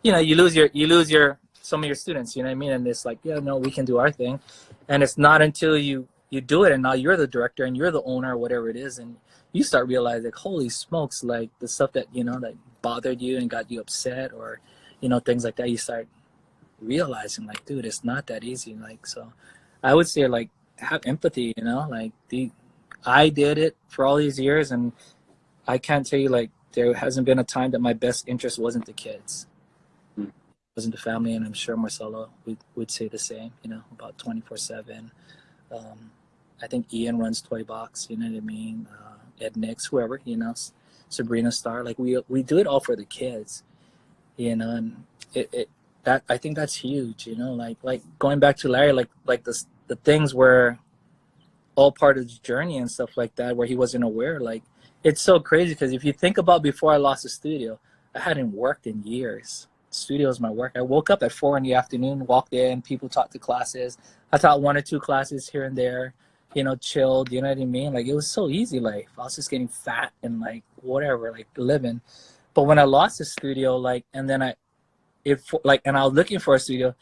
you know, you lose your some of your students, you know what I mean? And it's like, yeah, no, we can do our thing. And it's not until you do it and now you're the director and you're the owner or whatever it is, and you start realizing, like, holy smokes, like the stuff that, you know, that bothered you and got you upset or, you know, things like that, you start realizing, like, dude, it's not that easy. Like, so I would say, like, have empathy, you know, like I did it for all these years, and I can't tell you, like, there hasn't been a time that my best interest wasn't the kids, wasn't the family. And I'm sure Marcelo would say the same, you know, about 24/7. I think Ian runs Toy Box, you know what I mean? Ed Nix, whoever, you know, Sabrina Star, like we do it all for the kids, you know, and that, I think that's huge, you know, like going back to Larry, like the things were all part of the journey and stuff like that, where he wasn't aware. Like, it's so crazy because if you think about before I lost the studio, I hadn't worked in years. Studio is my work. I woke up at 4 in the afternoon, walked in, people taught the classes. I taught 1 or 2 classes here and there, you know, chilled, you know what I mean? Like, it was so easy life. I was just getting fat and like whatever, like living. But when I lost the studio, like, and then and I was looking for a studio,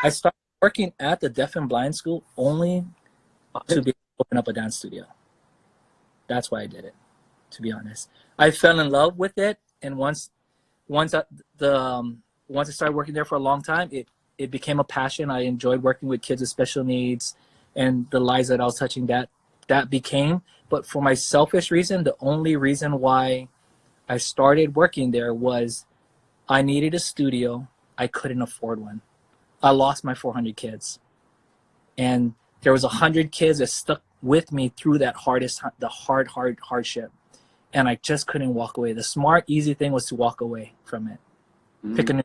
I started working at the Deaf and Blind School only to be open up a dance studio. That's why I did it, to be honest. I fell in love with it, and once I started working there for a long time, it became a passion. I enjoyed working with kids with special needs and the lives that I was touching. That became, but for my selfish reason, the only reason why I started working there was I needed a studio. I couldn't afford one. I lost my 400 kids, and there was 100 kids that stuck with me through that hardship, and I just couldn't walk away. The smart, easy thing was to walk away from it, pick a new.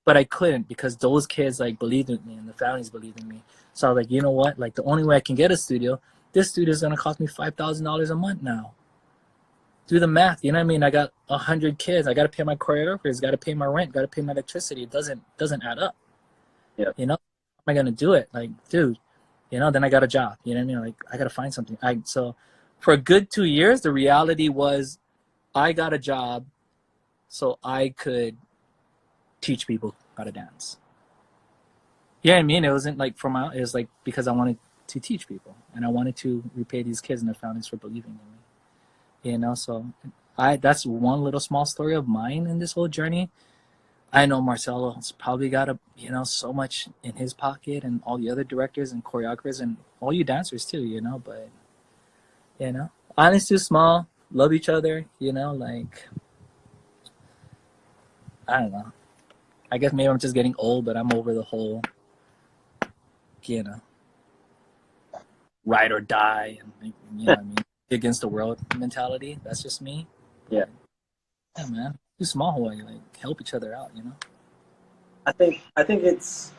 But I couldn't, because those kids like believed in me and the families believed in me. So I was like, you know what? Like, the only way I can get a studio, this studio is gonna cost me $5,000 a month now. Do the math, you know what I mean? I got 100 kids. I got to pay my choreographers, got to pay my rent, got to pay my electricity. It doesn't add up. Yeah. You know, how am I gonna do it? Like, dude, you know. Then I got a job. You know what I mean? Like, I got to find something. So for a good 2 years, the reality was, I got a job so I could teach people how to dance. Yeah, I mean, it wasn't like it was like because I wanted to teach people and I wanted to repay these kids and their families for believing in me. You know, so that's one little small story of mine in this whole journey. I know Marcelo's probably got so much in his pocket, and all the other directors and choreographers and all you dancers too, you know, but Island's too small, love each other, you know, like, I don't know. I guess maybe I'm just getting old, but I'm over the whole, you know, ride or die, and you know what I mean, against the world mentality. That's just me. Yeah. Yeah, man. Too small Hawaii, like help each other out, you know. I think it's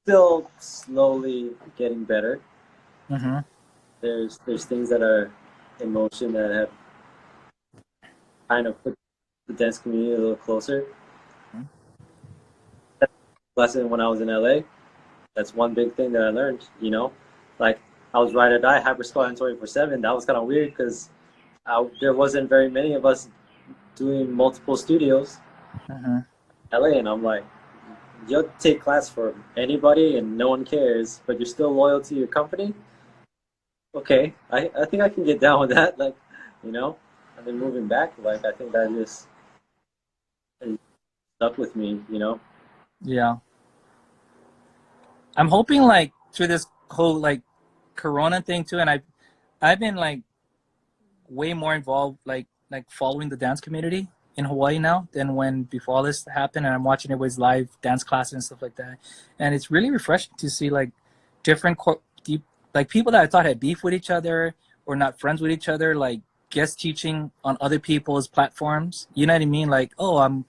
still slowly getting better. Mm-hmm. There's things that are in motion that have kind of put the dance community a little closer. Lesson when I was in LA. That's one big thing that I learned. You know, like I was ride or die Hypersquad and 24/7. That was kind of weird because there wasn't very many of us doing multiple studios Mm-hmm. in LA, and I'm like, you'll take class for anybody and no one cares, but you're still loyal to your company. Okay, I think I can get down with that. Like, you know, and then moving back, like I think that just stuck with me. You know. Yeah. I'm hoping like through this whole like Corona thing too, and I've been like way more involved, like following the dance community in Hawaii now than when before all this happened, and I'm watching everybody's live dance classes and stuff like that, and it's really refreshing to see like different deep like people that I thought had beef with each other or not friends with each other, like guest teaching on other people's platforms. You know what I mean? Like, oh, I'm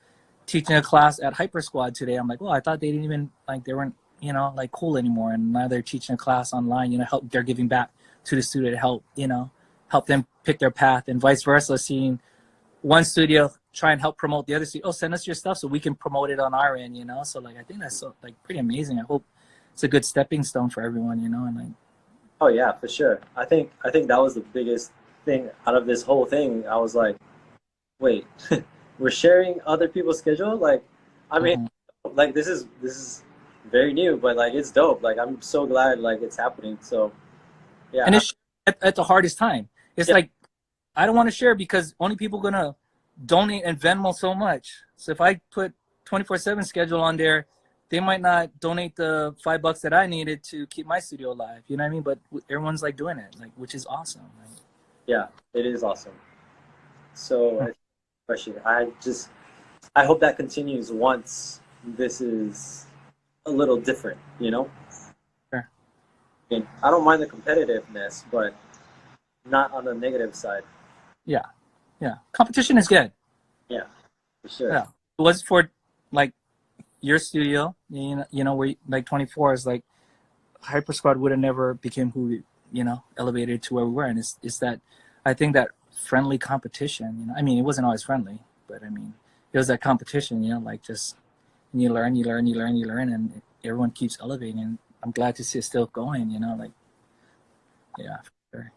teaching a class at Hypersquad today. I'm like, well, I thought they didn't even like they weren't like cool anymore, and now they're teaching a class online. Help they're giving back to the studio to help them pick their path, and vice versa. Seeing one studio try and help promote the other studio. Oh, send us your stuff so we can promote it on our end. So like I think that's so like pretty amazing. I hope it's a good stepping stone for everyone. And like. Oh yeah, for sure. I think that was the biggest thing out of this whole thing. I was like, wait, we're sharing other people's schedule? Like, I mean, like this is very new, but like it's dope. Like I'm so glad like it's happening. So yeah. And it's at the hardest time. It's like I don't want to share because only people gonna donate and Venmo so much. So if I put 24/7 schedule on there, they might not donate the $5 that I needed to keep my studio alive. You know what I mean? But everyone's like doing it, like which is awesome. Right? Yeah, it is awesome. So, question. I hope that continues once this is a little different. Sure. I mean, I don't mind the competitiveness, but not on the negative side. Yeah. Competition is good. Yeah, for sure. Yeah. It was for like your studio, where like 24 is like Hypersquad would have never became who we, elevated to where we were. And it's that, I think that friendly competition, I mean, it wasn't always friendly, but I mean, it was that competition, like just you learn, and everyone keeps elevating. And I'm glad to see it still going, like, yeah, for sure.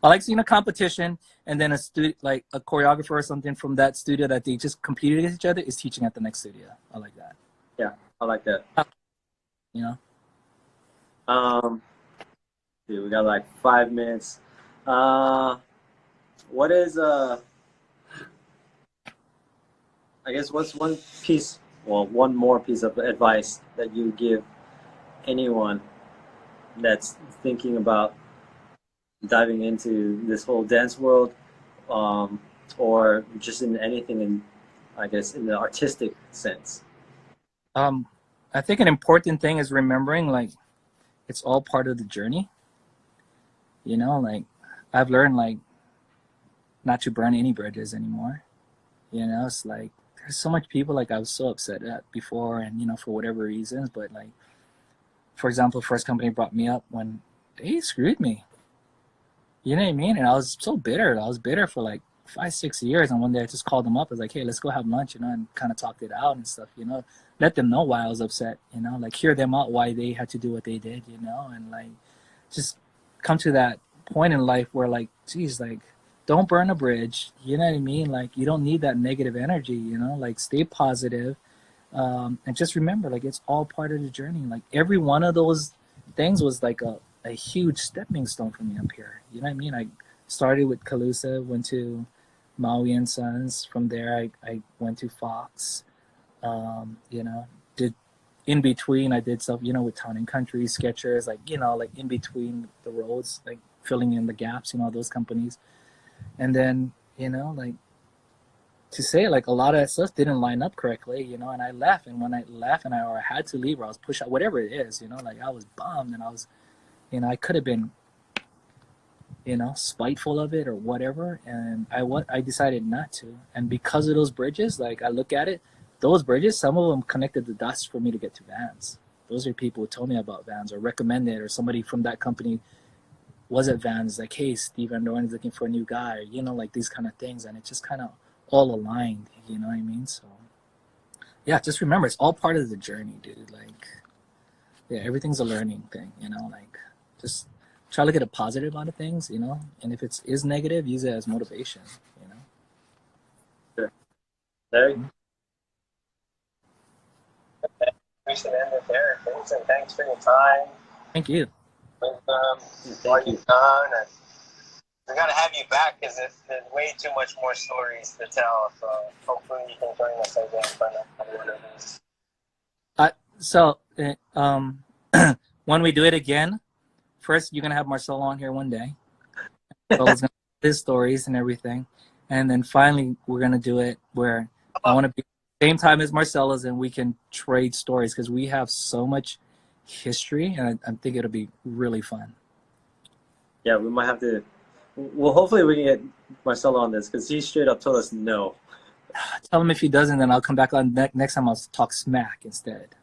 I like seeing a competition and then like a choreographer or something from that studio that they just competed against each other is teaching at the next studio. I like that. Yeah, I like that. Dude, we got like 5 minutes. What is I guess what's one more piece of advice that you give anyone that's thinking about diving into this whole dance world, or just in anything I guess in the artistic sense? I think an important thing is remembering like it's all part of the journey. Like I've learned like not to burn any bridges anymore. It's like there's so much people like I was so upset at before, and for whatever reasons, but like for example, first company brought me up when they screwed me. You know what I mean? And I was so bitter. I was bitter for like 5-6 years, and one day I just called them up. I was like, hey, let's go have lunch, and kind of talked it out and stuff, let them know why I was upset, like hear them out why they had to do what they did, and like just come to that point in life where like, geez, like don't burn a bridge. You know what I mean? Like you don't need that negative energy, like stay positive, and just remember like it's all part of the journey. Like every one of those things was like a huge stepping stone for me up here. You know what I mean? I started with Calusa, went to Maui and Sons. From there, I went to Fox. Did in between. I did stuff, with Town and Country, Skechers, like like in between the roads, like filling in the gaps, those companies. And then like to say like a lot of that stuff didn't line up correctly, you know, and I left. And when I left and or I had to leave or I was pushed out, whatever it is, you know, like I was bummed and I was, you know, I could have been, you know, spiteful of it or whatever. And I decided not to. And because of those bridges, like I look at it, those bridges, some of them connected the dots for me to get to Vans. Those are people who told me about Vans or recommended, or somebody from that company was at Vans, like, hey, Steve Andorn is looking for a new guy, or, you know, like these kind of things. And it just kind of all aligned, you know what I mean? So, yeah, just remember, it's all part of the journey, dude. Like, yeah, everything's a learning thing, you know? Like, just try to look at a positive out of things, you know? And if it is negative, use it as motivation, you know? Sure. Larry? We should end it there. Thanks for your time. Thank you. Thank you. Done. And we got to have you back because there's way too much more stories to tell. So hopefully you can join us again for another one of these. So when we do it again, first you're going to have Marcelo on here one day. So he's going to his stories and everything. And then finally we're going to do it where I want to be same time as Marcelo's and we can trade stories because we have so much history and I think it'll be really fun. Yeah, we might have to. Well, hopefully we can get Marcelo on this because he straight up told us no. Tell him if he doesn't, then I'll come back on next time. I'll talk smack instead.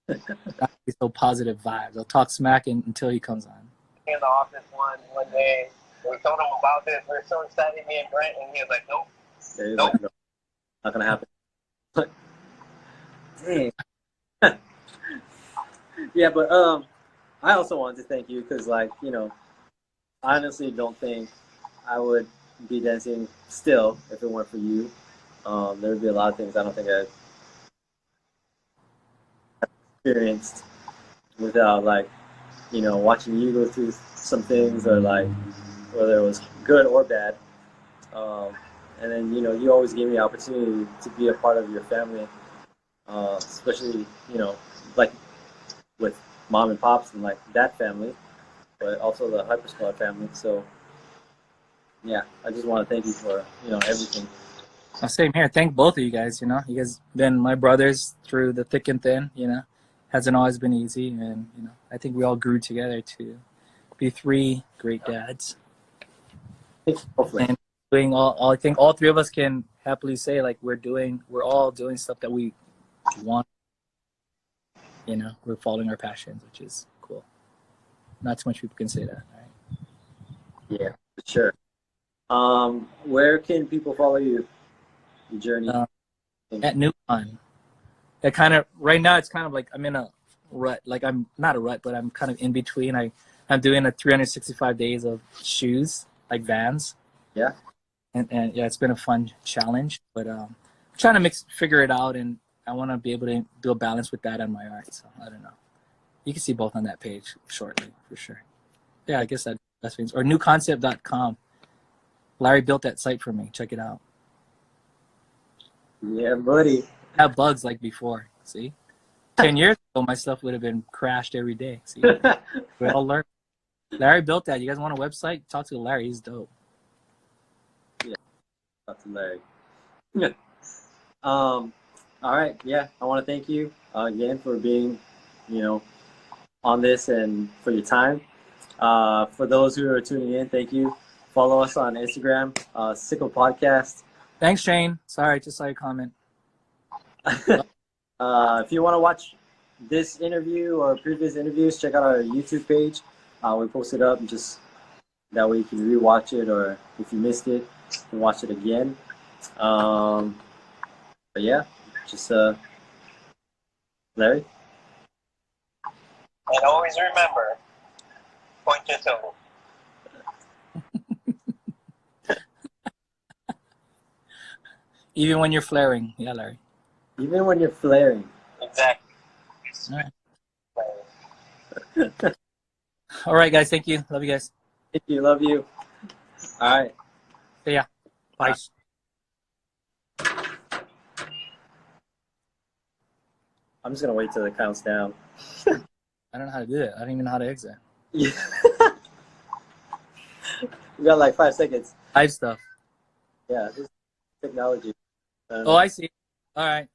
That'll be so positive vibes. I'll talk smack until he comes on. In the office one day, we told him about this. We were so excited, me and Brent, and he was like, nope. Yeah, nope. Like, no, not gonna happen. Dang. Yeah, but I also wanted to thank you because, like, you know, I honestly don't think I would be dancing still if it weren't for you. There would be a lot of things I don't think I'd experienced without, like, you know, watching you go through some things or, like, whether it was good or bad. And then, you know, you always gave me the opportunity to be a part of your family, especially, you know, like with mom and pops and like that family, but also the Hypersquad family. So, yeah, I just want to thank you for, you know, everything. Same here. Thank both of you guys. You know, you guys been my brothers through the thick and thin. You know, hasn't always been easy, and you know, I think we all grew together to be three great dads. Hopefully. And doing all I think all three of us can happily say like we're all doing stuff that we want. You know, we're following our passions, which is cool. Not too much people can say that, right? Yeah, for sure. Where can people follow you? Your journey? At Newkon. That kind of right now it's kind of like I'm in a rut. Like I'm not a rut, but I'm kind of in between. I'm doing a 365 days of shoes, like Vans. Yeah. And yeah, it's been a fun challenge, but I'm trying to figure it out, and I want to be able to do a balance with that and my art. So I don't know. You can see both on that page shortly for sure. Yeah, I guess that's means or newconcept.com. Larry built that site for me. Check it out. Yeah, buddy. I have bugs like before. See, 10 years ago, my stuff would have been crashed every day. See, we all learn. Larry built that. You guys want a website? Talk to Larry. He's dope. Yeah, talk to Larry. Yeah. All right. Yeah, I want to thank you again for being, you know, on this and for your time. For those who are tuning in, thank you. Follow us on Instagram, Sickle Podcast. Thanks, Shane. Sorry, I just saw your comment. If you want to watch this interview or previous interviews, check out our YouTube page. We post it up just that way you can rewatch it, or if you missed it, you can watch it again. But yeah, just Larry. And always remember, point your toe. Even when you're flaring. Yeah, Larry. Even when you're flaring. Exactly. All right. All right, guys. Thank you. Love you guys. Thank you. Love you. All right. See ya. Bye. I'm just going to wait till it counts down. I don't know how to do it. I don't even know how to exit. Yeah. We got like 5 seconds. Live stuff. Yeah. technology. Oh, I see. All right.